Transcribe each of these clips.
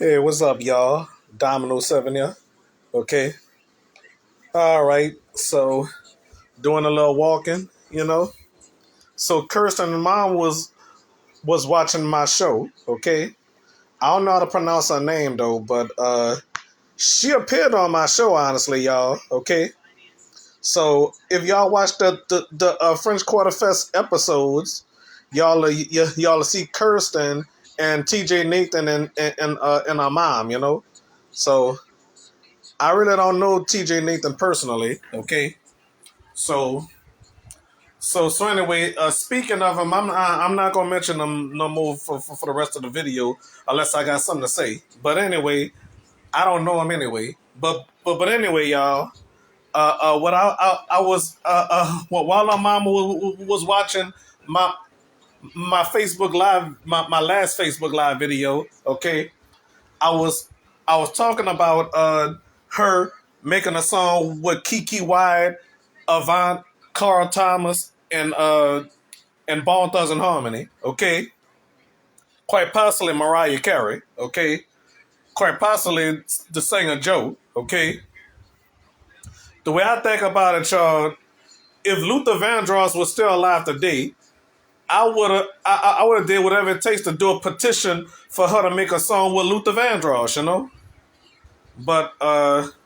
Hey, what's up, y'all? Dominoes 7 here. Okay. All right. So, doing a little walking. So, Kirsten and mom was watching my show. Okay. I don't know how to pronounce her name though, but she appeared on my show. Honestly, y'all. Okay. So, if y'all watch the French Quarter Fest episodes, y'all will see Kirsten and T.J. Nathan and her mom. So I really don't know TJ Nathan personally. Okay, so so anyway, speaking of him, I'm not gonna mention him no more for the rest of the video unless I got something to say. But anyway, I don't know him anyway. But anyway, y'all. What I was well, while my mama was watching my my Facebook live my last Facebook live video. Okay, I was I was talking about her making a song with Kiki Wyatt, Avant, Carl Thomas, and Bone Thugs and Harmony. Okay, quite possibly Mariah Carey. Okay, quite possibly the singer Joe. Okay, the way I think about it, y'all, if Luther Vandross was still alive today, I would have did whatever it takes to do a petition for her to make a song with Luther Vandross. But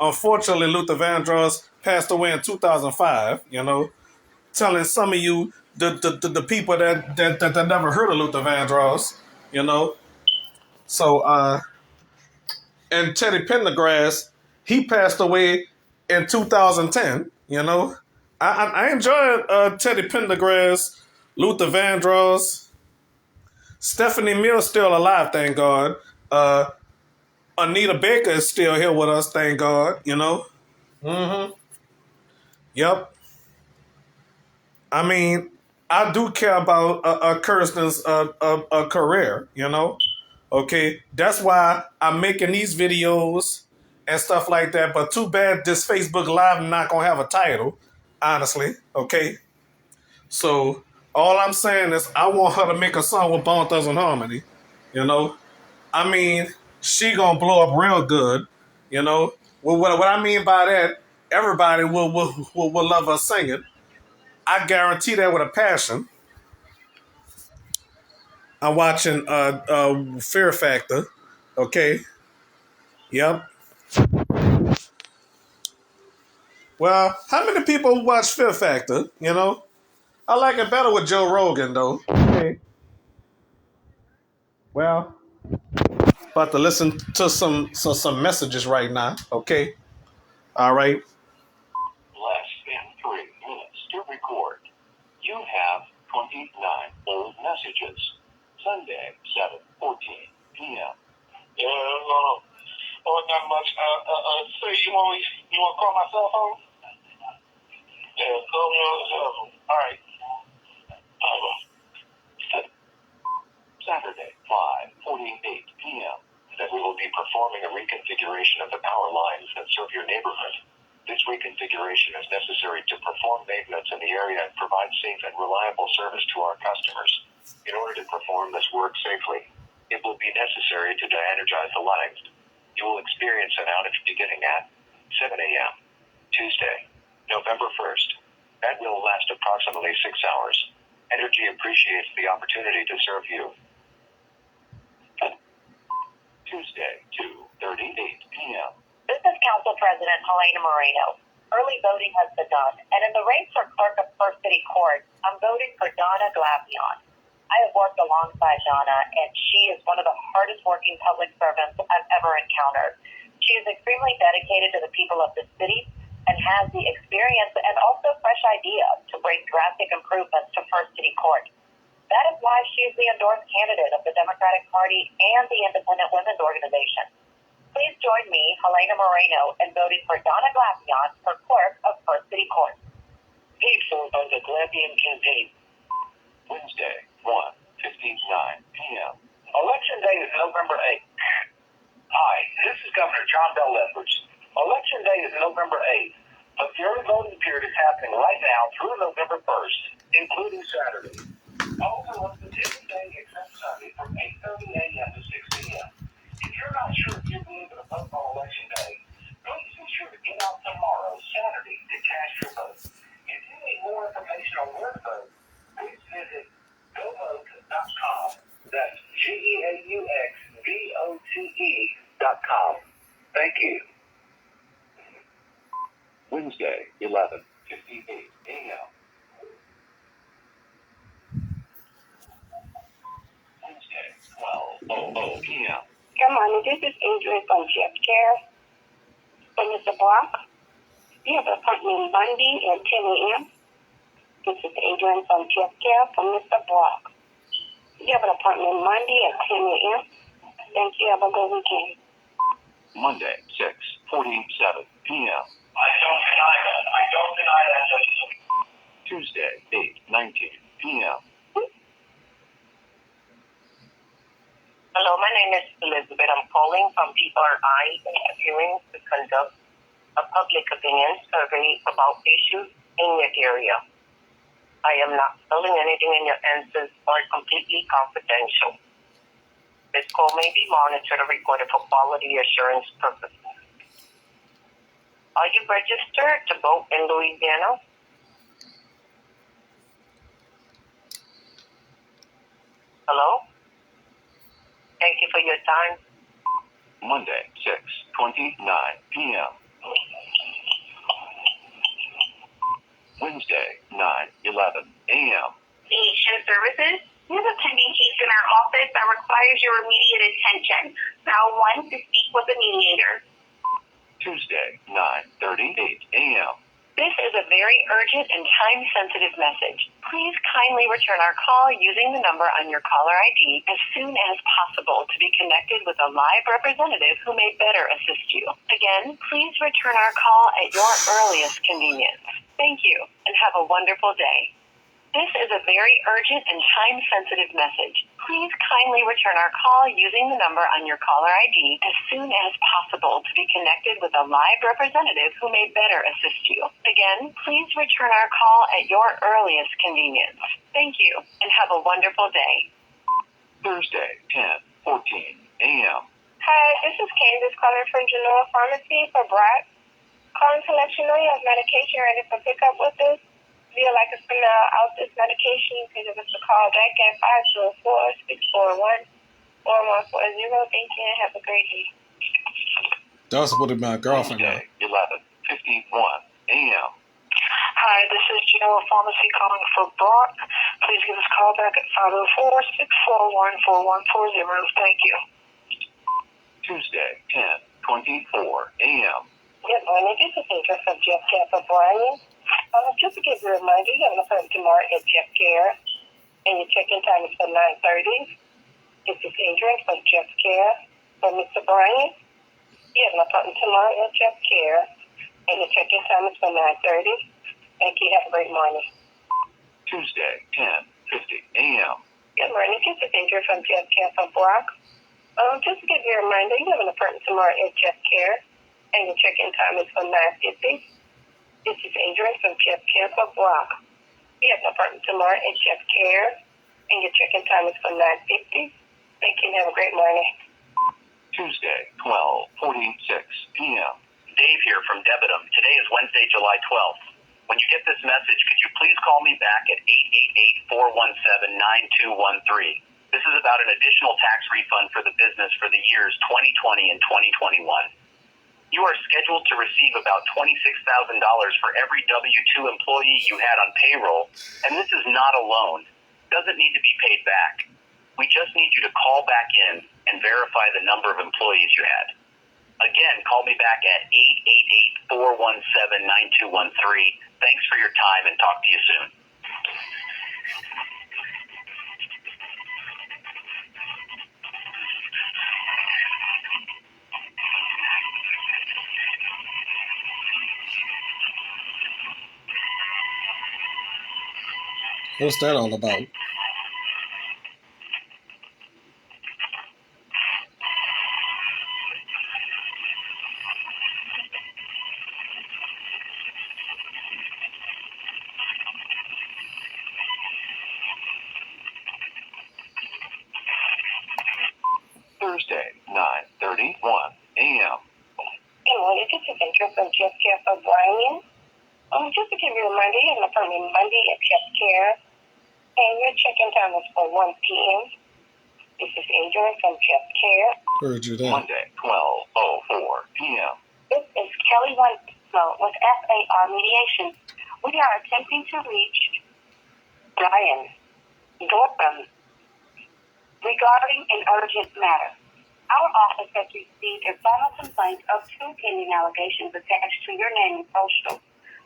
unfortunately, Luther Vandross passed away in 2005. Telling some of you the people that never heard of Luther Vandross. You know, so and Teddy Pendergrass, he passed away in 2010. I enjoyed Teddy Pendergrass, Luther Vandross, Stephanie Mills still alive, thank God. Anita Baker is still here with us, thank God. Mm-hmm. Yep. I mean, I do care about Kirsten's career. Okay, that's why I'm making these videos and stuff like that. But too bad this Facebook Live not gonna have a title, honestly. Okay, so all I'm saying is I want her to make a song with Bone Thugs and Harmony. You know, I mean, she gonna blow up real good. What I mean by that, everybody will love her singing. I guarantee that with a passion. I'm watching Fear Factor. Okay. Yep. Well, how many people watch Fear Factor? I like it better with Joe Rogan though. Okay. Well, about to listen to some messages right now. Okay. All right. Less than 3 minutes to record. You have 29 old messages. Sunday, 7:14 p.m. Yeah, not much. So you want to call my cell phone? Yeah, call me on the cell phone. All right. Saturday, 5:48 p.m. That we will be performing a reconfiguration of the power lines that serve your neighborhood. This reconfiguration is necessary to perform maintenance in the area and provide safe and reliable service to our customers. In order to perform this work safely, it will be necessary to de-energize the lines. You will experience an outage beginning at 7 a.m. Tuesday, November 1st. That will last approximately 6 hours. Energy appreciates the opportunity to serve you. Tuesday, 2:38 p.m. This is Council President Helena Moreno. Early voting has begun, and in the race for clerk of First City Court, I'm voting for Donna Glapion. I have worked alongside Donna, and she is one of the hardest working public servants I've ever encountered. She is extremely dedicated to the people of the city and has the experience and also fresh ideas to bring drastic improvements to First City Court. That is why she is the endorsed candidate of the Democratic Party and the Independent Women's Organization. Please join me, Helena Moreno, in voting for Donna Glapion for clerk of First City Court. Paid for by the Glapion campaign. Wednesday, 1:59 p.m. Election day is November 8th. Hi, this is Governor John Bell Edwards. Election day is November 8th, but the early voting period is happening right now through November 1st, including Saturday. All can listen every day except Sunday from 8:30 a.m. to 6 p.m. If you're not sure morning. This is Adrian from Jeff Care. For Mr. Brock, you have an appointment Monday at 10 a.m. This is Adrian from Jeff Care for Mr. Brock. You have an appointment Monday at 10 a.m. Thank you. Have a good weekend. Monday, 6:47 p.m. I don't deny that. I don't deny that, Judge. Tuesday, 8:19 p.m. Hello, my name is Elizabeth. I'm calling from BRI Interviewing to conduct a public opinion survey about issues in your area. I am not selling anything in your answers or completely confidential. This call may be monitored or recorded for quality assurance purposes. Are you registered to vote in Louisiana? Hello? Thank you for your time. Monday, 6:29 p.m. Wednesday, 9:11 a.m. Mediation services. You have a pending case in our office that requires your immediate attention. Now, one, to speak with a mediator. Tuesday, 9:38 a.m. This is a very urgent and time-sensitive message. Please kindly return our call using the number on your caller ID as soon as possible to be connected with a live representative who may better assist you. Again, please return our call at your earliest convenience. Thank you, and have a wonderful day. This is a very urgent and time-sensitive message. Please kindly return our call using the number on your caller ID as soon as possible to be connected with a live representative who may better assist you. Again, please return our call at your earliest convenience. Thank you, and have a wonderful day. Thursday, 10:14 a.m. Hi, this is Candace calling from Genoa Pharmacy for Brock. Calling to let you know you have medication ready for pickup with us. If you would like us to mail out this medication, you can give us a call back at 504-641-4140. Thank you and have a great day. That's what my girlfriend Wednesday, 11:51 a.m. Hi, this is Genoa Pharmacy calling for Brock. Please give us a call back at 504-641-4140. Thank you. Tuesday, 10:24 a.m. Good morning. This is Adrian from Jeff Care for Brian. Just to give you a reminder, you have an appointment tomorrow at Jeff Care, and your check-in time is for 9:30. This is Adrian from Jeff Care for Mr. Brian. You have an appointment tomorrow at Jeff Care, and your check-in time is for 9:30. Thank you. Have a great morning. Tuesday, 10:50 a.m. Good morning. This is Adrian from Jeff Care for Brock. Just to give you a reminder, you have an appointment tomorrow at Jeff Care, and your check-in time is for 9:50. This is Adrian from Jeff Care for Brock. You have an appointment tomorrow at Jeff Care, and your check-in time is for 9:50. Thank you and have a great morning. Tuesday, 12:46 p.m. Dave here from Debitum. Today is Wednesday, July 12th. When you get this message, could you please call me back at 888-417-9213. This is about an additional tax refund for the business for the years 2020 and 2021. You are scheduled to receive about $26,000 for every W-2 employee you had on payroll, and this is not a loan. Doesn't need to be paid back. We just need you to call back in and verify the number of employees you had. Again, call me back at 888-417-9213. Thanks for your time and talk to you soon. What's that all about? Thursday, 9:31 a.m. Good morning. This is Adrian from Jeff Care for Brian. Just to give you a reminder, you have an appointment Monday at Jeff Care, and your check-in time is for 1 p.m. This is Adrian from Jeff Care. Heard you there. Monday, 12:04 p.m. This is Kelly Winslow with FAR Mediation. We are attempting to reach Brian Dorpham regarding an urgent matter. Our office has received a formal complaint of 2 pending allegations attached to your name and social.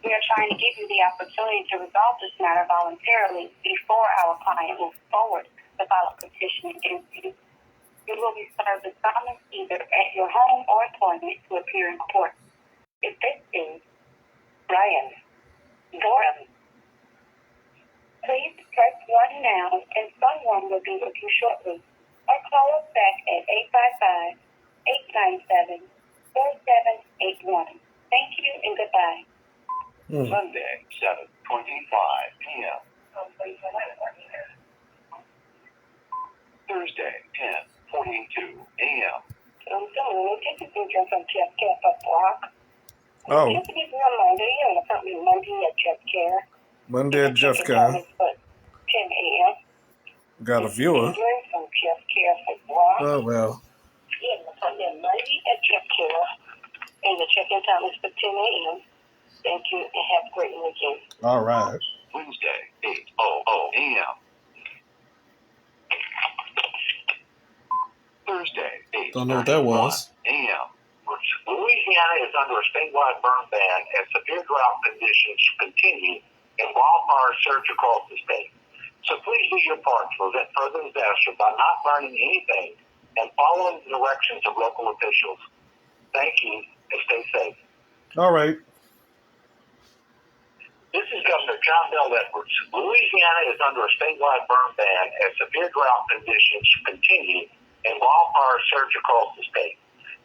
We are trying to give you the opportunity to resolve this matter voluntarily before our client moves forward to file a petition against you. You will be served a summons either at your home or appointment to appear in court. If this is Ryan Durham, please press 1 now and someone will be with you shortly. Or call us back at 855-897-4781. Thank you and goodbye. Sunday, 7:25 p.m. Thursday, 10:42 a.m. This is Adrian from Jeff Care for Block. Oh, Just to give you a Monday, and appointment Monday at Jeff Care. Monday at Jeff Care. 10 a.m. Got a viewer. Adrian from Jeff Care for Block. Oh, well. Yeah, appointment Monday at Jeff Care. And the check-in time is for 10 a.m. Thank you and have a great weekend. All right. Wednesday, 8:00 a.m. Thursday, 8:00 Don't know what that was. a.m. Louisiana is under a statewide burn ban as severe drought conditions continue and wildfires surge across the state. So please do your part to prevent further disaster by not burning anything and following the directions of local officials. Thank you and stay safe. All right. This is Governor John Bell Edwards. Louisiana is under a statewide burn ban as severe drought conditions continue and wildfires surge across the state.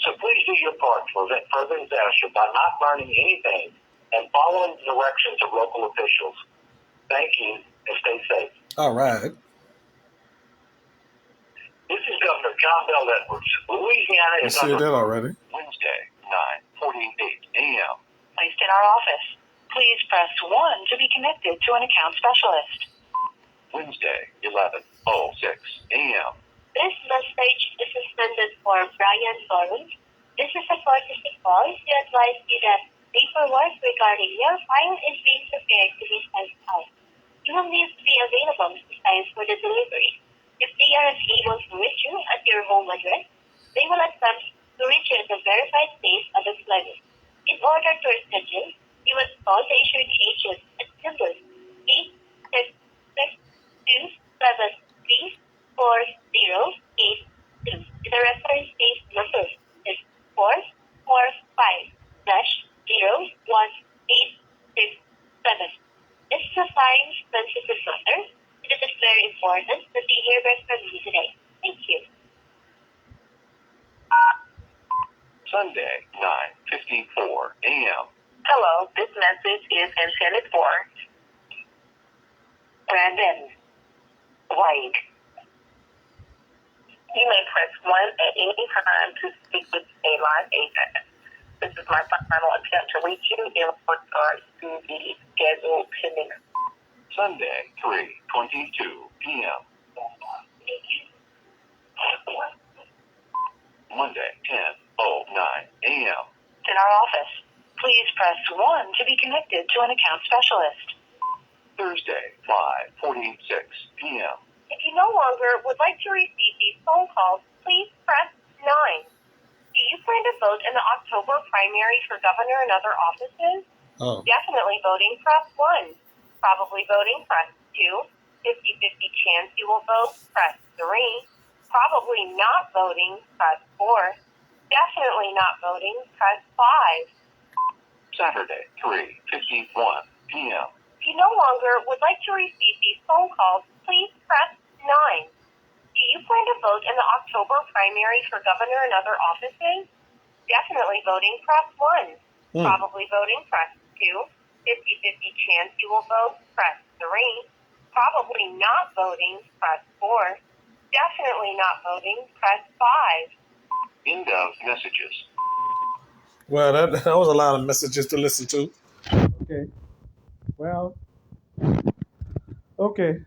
So please do your part to prevent further disaster by not burning anything and following the directions of local officials. Thank you and stay safe. All right. This is Governor John Bell Edwards. Louisiana You is said under that already. Wednesday, 9:48 a.m. Placed in our office. Please press 1 to be connected to an account specialist. Wednesday, 11:06 a.m. This message is intended for Brian Lawrence. This is a courtesy call to advise you that paperwork regarding your file is being prepared to be sent out. You will need to be available 6 times for the delivery. If they are unable to reach you at your home address, they will attempt to reach you at the verified place of the delivery. In order to reschedule, you must call the issued agent at number 866-273-4082. The reference case number is 445-01867. This is a time-sensitive matter. It is very important that you hear back from me today. Thank you. Sunday, 9:54 a.m. Hello, this message is intended for Brandon White. You may press 1 at any time to speak with a live agent. This is my final attempt to reach you in regards to the scheduled pending. Sunday, 3:22 p.m. Monday, 10:09 a.m. In our office, please press 1 to be connected to an account specialist. Thursday, 5:46 p.m. If you no longer would like to receive these phone calls, please press 9. Do you plan to vote in the October primary for governor and other offices? Oh. Definitely voting, press 1. Probably voting, press 2. 50-50 chance you will vote, press 3. Probably not voting, press 4. Definitely not voting, press 5. Saturday, 3:51 p.m. If you no longer would like to receive these phone calls, please press 9. Do you plan to vote in the October primary for governor and other offices? Definitely voting, press 1. Probably voting, press 2. 50-50 chance you will vote, press 3. Probably not voting, press 4. Definitely not voting, press 5. End of messages. Well, that was a lot of messages to listen to. Okay. Well, okay.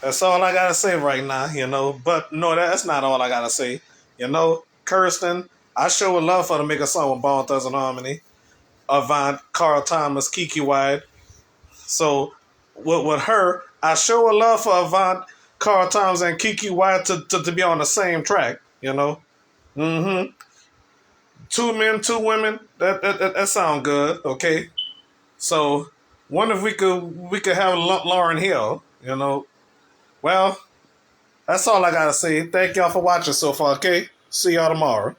That's all I got to say right now, But no, that's not all I got to say. Kirsten, I sure would love for her to make a song with Bone Thugs and Harmony. Avant, Carl Thomas, Kiki White. So, with her, I sure would love for Avant, Carl Thomas, and Kiki White to be on the same track, Mm-hmm. 2 men, 2 women. That sound good. Okay. So, wonder if we could have Lauren Hill. Well, that's all I gotta say. Thank y'all for watching so far. Okay. See y'all tomorrow.